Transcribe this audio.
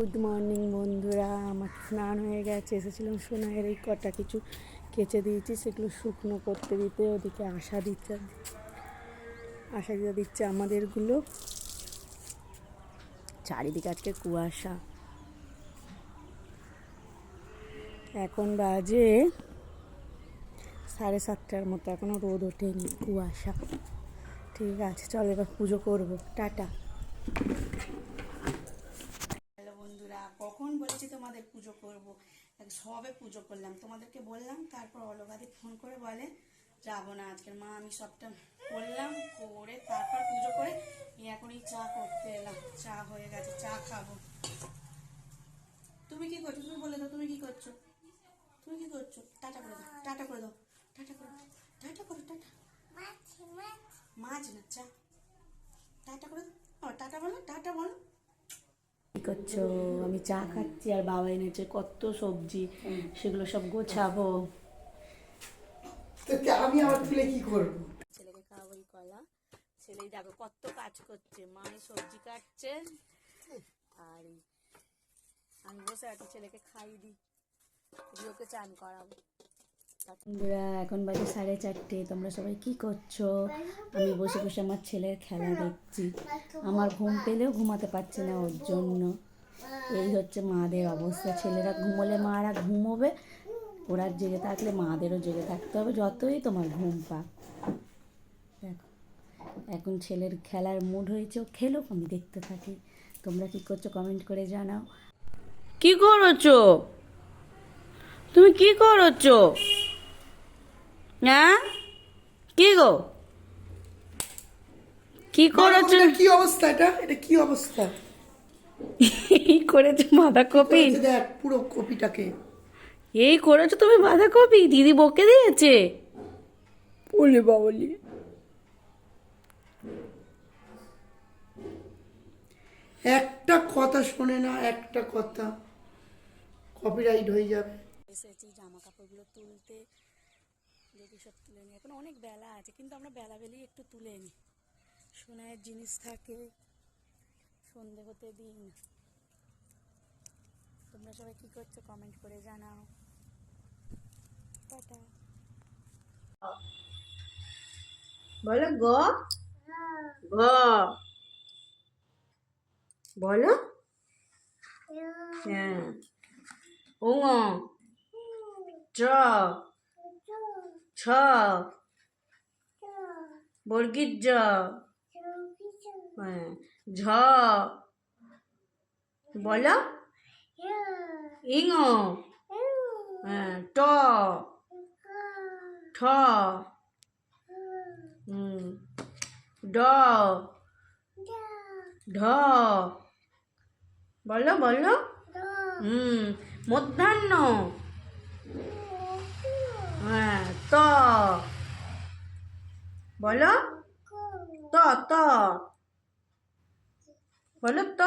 Good morning বন্ধুরা। আমার স্নান হয়ে গেছে, এসেছিলাম সোনাইয়ের এই কটা কিছু কেচে দিয়েছি, সেগুলো শুকনো করতে দিতে ওদিকে আশা দিচ্ছে আমাদেরগুলো। চারিদিকে আজকে কুয়াশা। এখন বাজে 7:30টার মতো, এখনও রোদ ওঠেনি, কুয়াশা। ঠিক আছে, চলো এবার পুজো করবো। টাটা। হ্যালো বন্ধুরা, কখন বলেছি তোমাদের পুজো করব, সবে পুজো করলাম, তোমাদেরকে বললাম। তারপর অলগাদি ফোন করে বলে যাবো না আজকের মা। আমি সবটা করলাম, করে তারপর পুজো করে এখনই চা করতে এলাম। চা হয়ে গেছে, চা খাবো। তুমি কি করছো? তুমি বলে দাও, তুমি কি করছো? তুমি কি করছো? টাটা করে দাও, টাটা করে দাও, টাটা করে দাও, টাটা করো, টাটা। মাছ না, চা। টাটা করে দাও, টাটা বলো, টাটা বলো। কি করছো? আমি চা খাচ্ছি, আর বাবা এনেছে কত সবজি, সেগুলো সব গোছাবো। আমি আবার তুলে কি করবো? ছেলেকে খাওয়াবো কলা। ছেলেই দেখো কত কাজ করছে, মায়ের সবজি কাটছে, আর আমি বসে আছি ছেলেকে খাইয়ে দিই, রিওকে চান করাবো। বন্ধুরা, এখন বাজে 4:30। তোমরা সবাই কি করছো? আমি বসে বসে আমার ছেলের খেলা দেখছি। আমার ঘুম পেলেও ঘুমাতে পারছে না ওর জন্য। এই হচ্ছে মাদের অবস্থা। ছেলেরা ঘুমোলে মারা ঘুমোবে, ওরা জেগে থাকলে মাদেরও জেগে থাকতে হবে, যতই তোমার ঘুম পাক। দেখো, এখন ছেলের খেলার মুড হয়েছে, ও খেলো, আমি দেখতে থাকি। তোমরা কি করছো কমেন্ট করে জানাও। কি করছো তুমি? কি করছো? হ্যাঁ, কি গো, কি করছো? কি অবস্থা? এটা কি অবস্থা? এই করেছো বাঁধাকপি? দেখ পুরো কপিটাকে। এই করেছো তুমি বাঁধাকপি? দিদি বকে দিয়েছে বলে বাবলি। একটা কথা শোনে না, একটা কথা, কপিরাইট হয়ে যাবে। এসেছি জামা কাপড়গুলো তুলতে, দেখি সব তুলে নিই। এখন অনেক বেলা আছে, কিন্তু আমরা বেলাবেলি একটু তুলে নিই। সোনার জিনিস থাকে, সন্ধে হতে দিই না। তোমরা সবাই কি করছো কমেন্ট করে জানাও। টাটা। বলো গ, গ বলো। হ্যাঁ। ও, চ, ছ, বর্গীর জ, হ্যাঁ, ঝ বলো। ইঙ, হ্যাঁ, ট, ঠ, ড, ঢ বলো, বলো। মধ্যাহ্ন, হ্যাঁ, ত বলো, ত, ত বলো, ত।